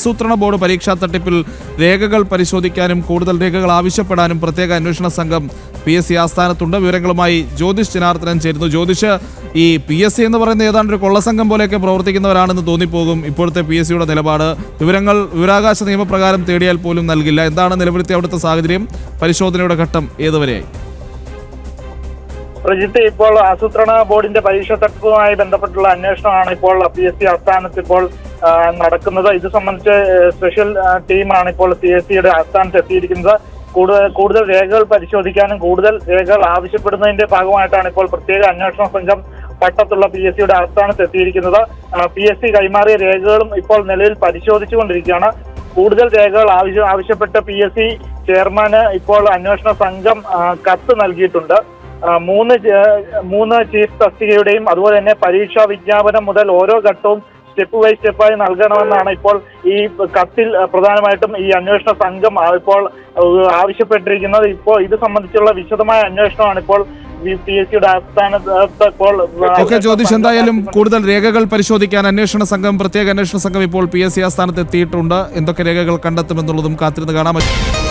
ആസൂത്രണ ബോർഡ് പരീക്ഷാ തട്ടിപ്പിൽ രേഖകൾ പരിശോധിക്കാനും കൂടുതൽ രേഖകൾ ആവശ്യപ്പെടാനും പ്രത്യേക അന്വേഷണ സംഘം PSC ആസ്ഥാനത്തുണ്ട്. വിവരങ്ങളുമായി ജ്യോതിഷ് ജനാർദ്ദനൻ ചേരുന്നു. ജ്യോതിഷ്, ഈ PSC എന്ന് പറയുന്ന ഏതാണ്ട് ഒരു കൊള്ളസംഘം പോലെയൊക്കെ പ്രവർത്തിക്കുന്നവരാണെന്ന് തോന്നിപ്പോകും ഇപ്പോഴത്തെ PSCയുടെ നിലപാട്. വിവരാവകാശ നിയമപ്രകാരം തേടിയാൽ പോലും നൽകില്ല. എന്താണ് നിലവിലത്തെ അവിടുത്തെ സാഹചര്യം? പരിശോധനയുടെ ഘട്ടം ഏതുവരെയായി? പ്രജിത്ത്, ഇപ്പോൾ ആസൂത്രണ ബോർഡിന്റെ പരീക്ഷാ തട്ടിപ്പുമായി ബന്ധപ്പെട്ടുള്ള അന്വേഷണമാണ് ഇപ്പോൾ PSC ആസ്ഥാനത്ത് ഇപ്പോൾ നടക്കുന്നത്. ഇത് സംബന്ധിച്ച് സ്പെഷ്യൽ ടീമാണ് ഇപ്പോൾ PSCയുടെ ആസ്ഥാനത്ത് എത്തിയിരിക്കുന്നത്. കൂടുതൽ രേഖകൾ പരിശോധിക്കാനും കൂടുതൽ രേഖകൾ ആവശ്യപ്പെടുന്നതിന്റെ ഭാഗമായിട്ടാണ് ഇപ്പോൾ പ്രത്യേക അന്വേഷണ സംഘം പട്ടത്തുള്ള PSCയുടെ ആസ്ഥാനത്ത് എത്തിയിരിക്കുന്നത്. PSC കൈമാറിയ രേഖകളും ഇപ്പോൾ നിലവിൽ പരിശോധിച്ചുകൊണ്ടിരിക്കുകയാണ്. കൂടുതൽ രേഖകൾ ആവശ്യപ്പെട്ട PSC ചെയർമാന് ഇപ്പോൾ അന്വേഷണ സംഘം കത്ത് നൽകിയിട്ടുണ്ട്. മൂന്ന് ചീഫ് തസ്തികയുടെയും അതുപോലെ തന്നെ പരീക്ഷാ വിജ്ഞാപനം മുതൽ ഓരോ ഘട്ടവും സ്റ്റെപ്പ് ബൈ സ്റ്റെപ്പായി നൽകണമെന്നാണ് ഇപ്പോൾ ഈ കത്തിൽ പ്രധാനമായിട്ടും ഈ അന്വേഷണ സംഘം ഇപ്പോൾ ആവശ്യപ്പെട്ടിരിക്കുന്നത്. ഇപ്പോൾ ഇത് സംബന്ധിച്ചുള്ള വിശദമായ അന്വേഷണമാണ് ഇപ്പോൾ PSCയുടെ ആസ്ഥാനത്ത് ഇപ്പോൾ. ജ്യോതിഷ്, എന്തായാലും കൂടുതൽ രേഖകൾ പരിശോധിക്കാൻ പ്രത്യേക അന്വേഷണ സംഘം ഇപ്പോൾ PSC ആസ്ഥാനത്ത് എത്തിയിട്ടുണ്ട്. എന്തൊക്കെ രേഖകൾ കണ്ടെത്തുമെന്നുള്ളതും കാത്തിരുന്ന് കാണാൻ പറ്റും.